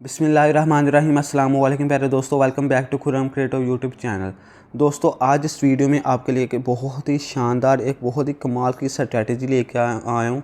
बिस्मिल्लाहिर्रहमानिर्रहीम अस्सलाम वालेकुम प्यारे दोस्तों, welcome back to Khurram creative YouTube channel. दोस्तों आज इस वीडियो में आपके लिए एक बहुत ही शानदार, एक बहुत ही कमाल की स्ट्रैटेजी लेके आया हूँ,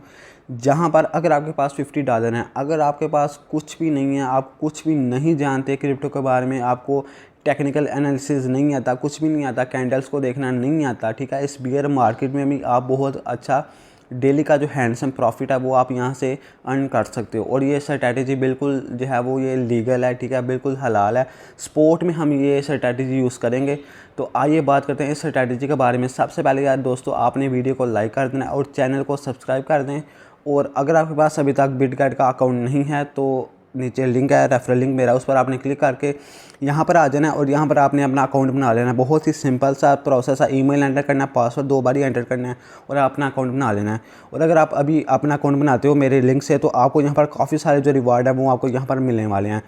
जहाँ पर अगर आपके पास $50 हैं, अगर आपके पास कुछ भी नहीं है, आप कुछ भी नहीं जानते क्रिप्टो के बारे में, आपको टेक्निकल एनालिसिस नहीं आता, कुछ भी नहीं आता, कैंडल्स को देखना नहीं आता, ठीक है, इस बियर मार्केट में भी आप बहुत अच्छा डेली का जो हैंडसम प्रॉफिट है वो आप यहाँ से अर्न कर सकते हो। और ये स्ट्रैटेजी बिल्कुल जो है वो ये लीगल है, ठीक है, बिल्कुल हलाल है। स्पोर्ट में हम ये स्ट्रैटेजी यूज़ करेंगे। तो आइए बात करते हैं इस स्ट्रैटेजी के बारे में। सबसे पहले यार दोस्तों, आपने वीडियो को लाइक कर देना और चैनल को सब्सक्राइब कर दें। और अगर आपके पास अभी तक बिटगेट का अकाउंट नहीं है तो नीचे लिंक है, रेफरल लिंक मेरा, उस पर आपने क्लिक करके यहाँ पर आ जाना है और यहाँ पर आपने अपना अकाउंट बना लेना है। बहुत ही सिंपल सा प्रोसेस है, ईमेल एंटर करना है, पासवर्ड 2 बार ही एंटर करना है और अपना अकाउंट बना लेना है। और अगर आप अभी अपना अकाउंट बनाते हो मेरे लिंक से, तो आपको यहाँ पर काफ़ी सारे जो रिवार्ड है वो आपको यहाँ पर मिलने वाले हैं।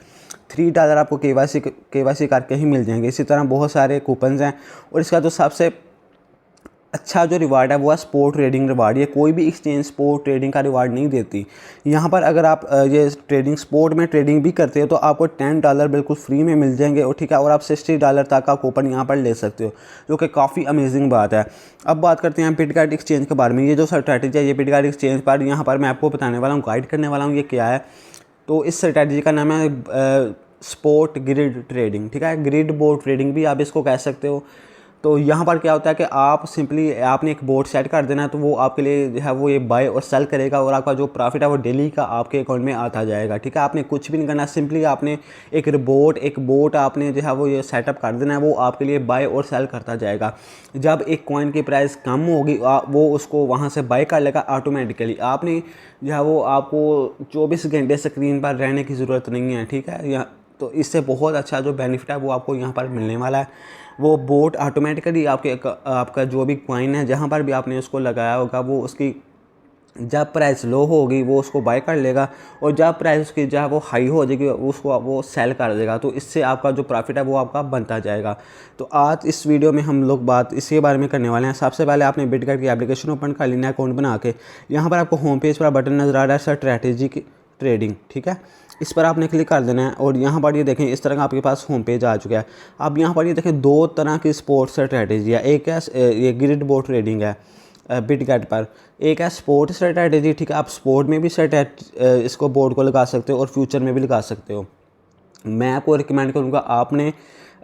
$3 आपको केवाईसी करके ही मिल जाएंगे। इसी तरह बहुत सारे कूपन्स हैं। और इसका जो सबसे अच्छा जो रिवार्ड है वो है स्पोर्ट ट्रेडिंग रिवार्ड। ये कोई भी एक्सचेंज स्पोर्ट ट्रेडिंग का रिवार्ड नहीं देती। यहाँ पर अगर आप ये ट्रेडिंग स्पोर्ट में ट्रेडिंग भी करते हो तो आपको $10 बिल्कुल फ्री में मिल जाएंगे। और ठीक है, और आप $60 तक का कूपन यहाँ पर ले सकते हो, जो कि काफ़ी अमेजिंग बात है। अब बात करते हैं बिटगेट एक्सचेंज के बारे में। ये जो स्ट्रैटेजी है ये बिटगेट एक्सचेंज पर यहाँ पर मैं आपको बताने वाला हूँ, गाइड करने वाला हूँ ये क्या है। तो इस स्ट्रैटेजी का नाम है स्पोर्ट ग्रिड ट्रेडिंग, ठीक है, ग्रिड बोर्ड ट्रेडिंग भी आप इसको कह सकते हो। तो यहाँ पर क्या होता है कि आप सिंपली आपने एक बोर्ड सेट कर देना है, तो वो आपके लिए जो है वो ये बाय और सेल करेगा और आपका जो प्रॉफिट है वो डेली का आपके अकाउंट में आता जाएगा, ठीक है। आपने कुछ भी नहीं करना, सिंपली आपने एक बोट आपने जो है वो ये सेटअप कर देना है, वो आपके लिए बाय और सेल करता जाएगा। जब एक कॉइन की प्राइस कम होगी वो उसको वहाँ से बाय कर लेगा ऑटोमेटिकली। आपने जो है वो आपको 24 घंटे स्क्रीन पर रहने की ज़रूरत नहीं है, ठीक है। तो इससे बहुत अच्छा जो बेनिफिट है वो आपको यहाँ पर मिलने वाला है। वो बोट ऑटोमेटिकली आपका जो भी कॉइन है जहाँ पर भी आपने उसको लगाया होगा, वो उसकी जब प्राइस लो होगी वो उसको बाय कर लेगा और जब प्राइस उसकी जब वो हाई हो जाएगी उसको वो सेल कर देगा। तो इससे आपका जो प्रॉफिट है वो आपका बनता जाएगा। तो आज इस वीडियो में हम लोग बात इसी बारे में करने वाले हैं। सबसे पहले आपने बिटगेट की एप्लीकेशन ओपन कर लेना है अकाउंट बना के। यहाँ पर आपको होम पेज पर बटन नज़र आ रहा है स्ट्रैटेजी की ट्रेडिंग, ठीक है, इस पर आपने क्लिक कर देना है। और यहाँ पर ये देखें इस तरह का आपके पास होम पेज आ चुका है। अब यहाँ पर ये देखें 2 तरह की स्पोर्ट्स स्ट्रैटेजी है। एक है ये ग्रिड बोर्ड ट्रेडिंग है बिटगेट पर, एक है स्पोर्ट स्ट्रैटेजी, ठीक है। आप स्पोर्ट में भी इसको बोर्ड को लगा सकते हो और फ्यूचर में भी लगा सकते हो। मैं आपको रिकमेंड करूँगा आपने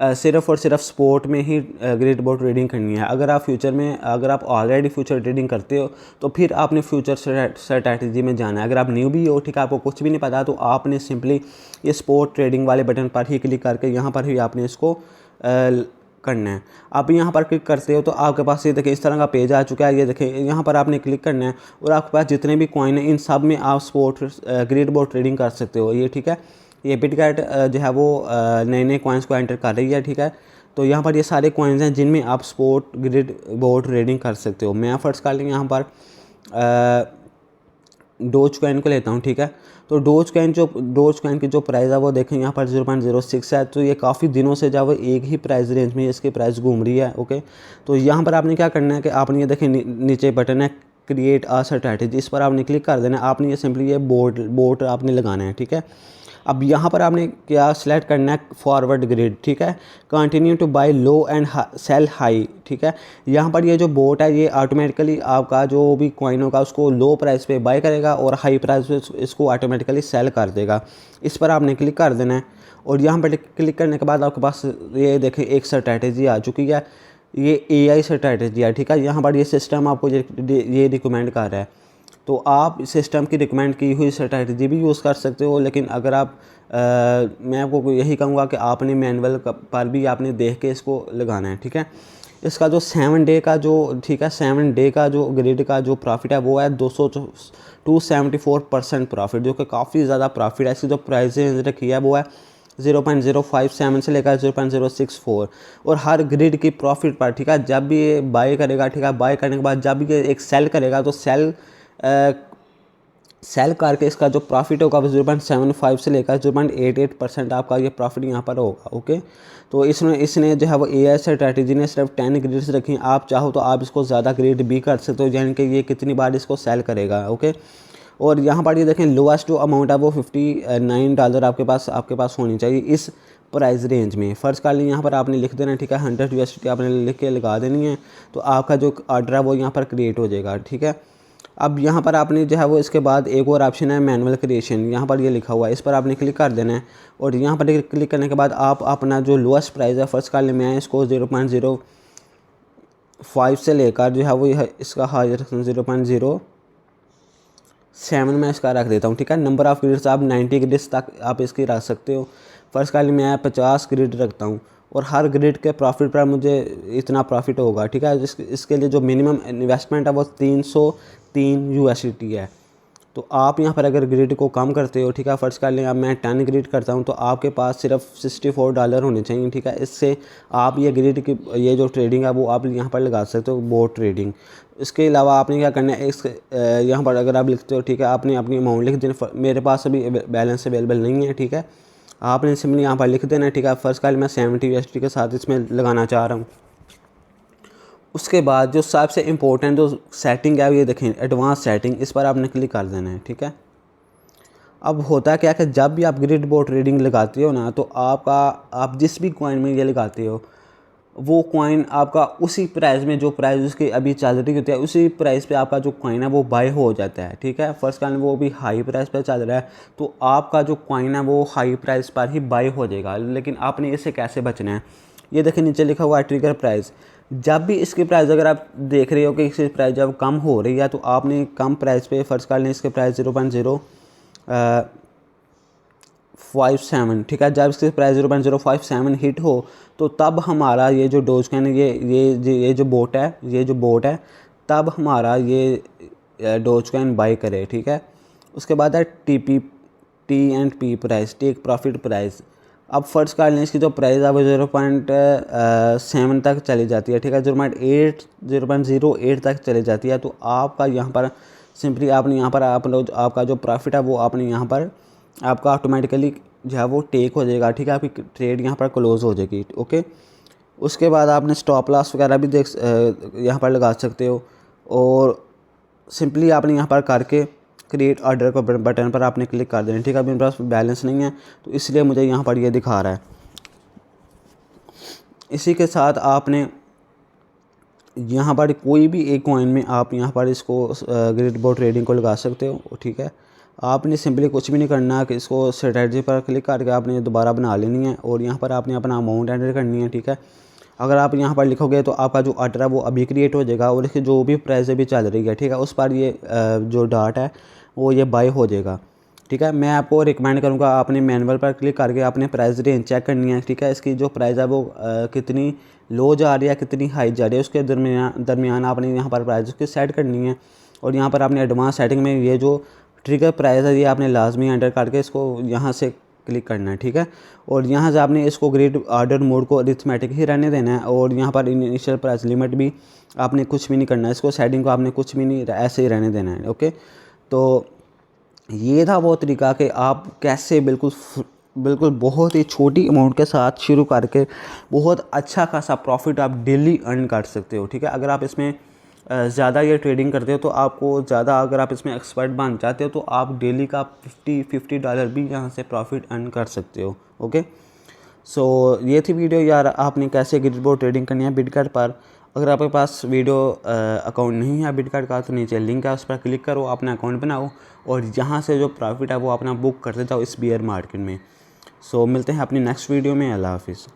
सिर्फ़ और सिर्फ स्पोर्ट में ही ग्रिड बोर्ड ट्रेडिंग करनी है। अगर आप ऑलरेडी फ्यूचर ट्रेडिंग करते हो तो फिर आपने फ्यूचर स्ट्रैटेजी में जाना है। अगर आप न्यू भी हो, ठीक है, आपको कुछ भी नहीं पता, तो आपने सिंपली ये स्पोर्ट ट्रेडिंग वाले बटन पर ही क्लिक करके यहाँ पर ही आपने इसको करना है। आप यहाँ पर क्लिक करते हो तो आपके पास ये देखिए इस तरह का पेज आ चुका है। ये देखिए यहाँ पर आपने क्लिक करना है और आपके पास जितने भी कॉइन हैं इन सब में आप स्पोर्ट ग्रिड बोर्ड ट्रेडिंग कर सकते हो, ये ठीक है। ये बिटगेट जो है वो नए नए कॉइन्स को एंटर कर रही है, ठीक है। तो यहाँ पर ये सारे कॉइन्स हैं जिनमें आप स्पोर्ट ग्रिड बोर्ड ट्रेडिंग कर सकते हो। मैं फर्स्ट कर लेंगे यहाँ पर डोज कॉइन को लेता हूँ, ठीक है। तो डोज कॉइन की जो प्राइस है वो देखें यहाँ पर 0.06 है। तो ये काफ़ी दिनों से जब एक ही प्राइस रेंज में इसकी प्राइस घूम रही है, ओके। तो यहाँ पर आपने क्या करना है कि आपने ये देखें नीचे बटन है क्रिएट अ स्ट्रैटेजी, इस पर आपने क्लिक कर देना है। आपने ये सिंपली ये बोर्ड आपने लगाना है, ठीक है। अब यहाँ पर आपने क्या सिलेक्ट करना है, फॉरवर्ड ग्रिड, ठीक है। Continue to buy low and sell high, ठीक है। यहाँ पर ये जो बोट है ये ऑटोमेटिकली आपका जो भी कॉइन होगा उसको लो प्राइस पे बाय करेगा और हाई प्राइस पे इसको ऑटोमेटिकली सेल कर देगा। इस पर आपने क्लिक कर देना है और यहाँ पर क्लिक करने के बाद आपके पास ये देखें एक स्ट्रैटेजी आ चुकी है। ये AI स्ट्रैटेजी है, ठीक है। यहाँ पर ये सिस्टम आपको ये रिकमेंड कर रहा है। तो आप सिस्टम की रिकमेंड की हुई स्ट्रैटेजी भी यूज़ कर सकते हो, लेकिन अगर आप मैं आपको यही कहूँगा कि आपने मैनुअल पर भी आपने देख के इसको लगाना है, ठीक है। इसका जो 7 डे का जो, ठीक है, 7 डे का जो ग्रिड का जो प्रॉफिट है वो है 274% प्रॉफिट, जो कि काफ़ी ज़्यादा प्रॉफिट है। इसकी जो प्राइस रेंज रखी है वो है 0.057 से लेकर 0.064 और हर ग्रिड की प्रॉफिट पर, ठीक है, जब भी ये बाय करेगा, ठीक है, बाय करने के बाद जब भी ये एक सेल करेगा तो सेल करके इसका जो प्रॉफिट होगा वो 0.75 से लेकर 0.88% आपका ये प्रॉफिट यहाँ पर होगा, ओके। तो इसने जो है वो AI स्ट्रैटेजी ने सिर्फ 10 ग्रिड्स रखी हैं। आप चाहो तो आप इसको ज़्यादा ग्रिड भी कर सकते हो, यानी कि ये कितनी बार इसको सेल करेगा, ओके। और यहाँ पर ये देखें लोएस्ट जो अमाउंट है वो $59 आपके पास होनी चाहिए इस प्राइस रेंज में। फ़र्ज़ कर लें यहाँ पर आपने लिख देना, ठीक है, 100 USDT आपने लिख के लगा देनी है, तो आपका जो ऑर्डर है वो यहाँ पर क्रिएट हो जाएगा, ठीक है। अब यहाँ पर आपने जो है वो इसके बाद एक और ऑप्शन है मैनुअल क्रिएशन, यहाँ पर ये लिखा हुआ है, इस पर आपने क्लिक कर देना है। और यहाँ पर क्लिक करने के बाद आप अपना जो लोएस्ट प्राइस है, फ़र्ज़ कर लें मैं इसको 0.05 से लेकर जो है वो इसका हाई 0.07 में इसका रख देता हूँ, ठीक है। नंबर ऑफ़ ग्रिड्स आप 90 ग्रिड्स तक आप इसकी रख सकते हो। फ़र्ज़ कर लें मैं 50 ग्रिड रखता हूँ और हर ग्रिड के प्रॉफिट पर मुझे इतना प्रॉफिट होगा, ठीक है। इसके लिए जो मिनिमम इन्वेस्टमेंट है वो 303 USDT है। तो आप यहाँ पर अगर ग्रिड को कम करते हो, ठीक है, फ़र्ज़ कर लें अब मैं 10 ग्रिड करता हूँ तो आपके पास सिर्फ $64 होने चाहिए, ठीक है। इससे आप ये ग्रिड की ये जो ट्रेडिंग है वो आप यहाँ पर लगा सकते हो, बोट ट्रेडिंग। इसके अलावा आपने क्या करना है, इस यहाँ पर अगर आप लिखते हो, ठीक है, आपने अपनी अमाउंट लिख देना। मेरे पास अभी बैलेंस अवेलेबल नहीं है, ठीक है, आपने सिंपली यहाँ पर लिख देना, ठीक है। फ़र्ज़ कर मैं 70 USDT के साथ इसमें लगाना चाह रहा हूँ। उसके बाद जो सबसे इम्पोर्टेंट जो सेटिंग है ये देखें, एडवांस सेटिंग, इस पर आपने क्लिक कर देना है, ठीक है। अब होता क्या है कि जब भी आप ग्रिड बोट ट्रेडिंग लगाते हो ना, तो आप जिस भी कॉइन में ये लगाते हो वो कॉइन आपका उसी प्राइस में, जो प्राइस उसकी अभी चल रही होती है, उसी प्राइस पे आपका जो कॉइन है वो बाय हो जाता है, ठीक है। फर्स्ट कॉइन वो भी हाई प्राइस पे चल रहा है तो आपका जो कॉइन है वो हाई प्राइस पर ही बाय हो जाएगा। लेकिन आपने इससे कैसे बचना है, ये देखिए नीचे लिखा हुआ है ट्रिगर प्राइस। जब भी इसकी प्राइस अगर आप देख रहे हो कि इसकी प्राइस जब कम हो रही है तो आपने कम प्राइस पे फ़र्ज़ कर लें इसके प्राइस 0.057, ठीक है। जब इसकी प्राइस 0.057 हिट हो तो तब हमारा ये जो डोजकॉइन ये जो बोट है तब हमारा ये डोजकॉइन बाय करे, ठीक है। उसके बाद है T&P price, take profit price. अब फ़र्ज़ कर लें इसकी जो प्राइस है वो 0.7 तक चली जाती है, ठीक है, 0.08 तक चली जाती है। तो आपका यहाँ पर सिंपली आपने यहाँ पर आपका जो प्रॉफिट है वो आपने यहाँ पर आपका ऑटोमेटिकली जो है वो टेक हो जाएगा, ठीक है, आपकी ट्रेड यहाँ पर क्लोज़ हो जाएगी, ओके। उसके बाद आपने स्टॉप लॉस वगैरह भी यहाँ पर लगा सकते हो। और सिंपली आपने यहाँ पर करके क्रिएट ऑर्डर को बटन पर आपने क्लिक कर देना, ठीक है। मेरे पास बैलेंस नहीं है तो इसलिए मुझे यहाँ पर ये दिखा रहा है। इसी के साथ आपने यहाँ पर कोई भी एक कॉइन में आप यहाँ पर इसको ग्रिड बोट ट्रेडिंग को लगा सकते हो, ठीक है। आपने सिंपली कुछ भी नहीं करना कि इसको स्ट्रेटजी पर क्लिक करके आपने दोबारा बना लेनी है और यहाँ पर आपने अपना अमाउंट एंटर करनी है, ठीक है। अगर आप यहाँ पर लिखोगे तो आपका जो ऑर्डर है वो अभी क्रिएट हो जाएगा और इसकी जो भी प्राइस अभी चल रही है, ठीक है, उस पर ये जो डाट है वो ये बाय हो जाएगा, ठीक है। मैं आपको रिकमेंड करूँगा आपने मैनुअल पर क्लिक करके आपने प्राइस रेंज चेक करनी है, ठीक है। इसकी जो प्राइस है वो कितनी लो जा रही है, कितनी हाई जा रही है, उसके दरमियान आपने यहाँ पर प्राइस उसकी सेट करनी है। और यहाँ पर आपने एडवांस सेटिंग में ये जो ट्रिगर प्राइस है ये आपने लाजमी एंटर करके इसको यहाँ से क्लिक करना है, ठीक है। और यहाँ से आपने इसको ग्रिड ऑर्डर मोड को अरिथमेटिक ही रहने देना है और यहाँ पर इनिशियल प्राइस लिमिट भी आपने कुछ भी नहीं करना है, इसको सेटिंग को आपने कुछ भी नहीं ऐसे ही रहने देना है, ओके। तो ये था वो तरीका कि आप कैसे बिल्कुल बहुत ही छोटी अमाउंट के साथ शुरू करके बहुत अच्छा खासा प्रॉफिट आप डेली अर्न कर सकते हो, ठीक है। अगर आप इसमें ज़्यादा ये ट्रेडिंग करते हो तो आपको ज़्यादा, अगर आप इसमें एक्सपर्ट बन जाते हो तो आप डेली का $50 भी यहाँ से प्रॉफिट अर्न कर सकते हो, ओके। सो ये थी वीडियो यार, आपने कैसे ग्रिड बोट ट्रेडिंग करनी है बिटकार्ट पर। अगर आपके पास वीडियो अकाउंट नहीं है बिटकार्ट का तो नीचे लिंक है, उस पर क्लिक करो, अपना अकाउंट बनाओ और यहाँ से जो प्रॉफिट है वो अपना बुक करते जाओ इस बियर मार्केट में। सो मिलते हैं अपनी नेक्स्ट वीडियो में। अल्लाह हाफिज़।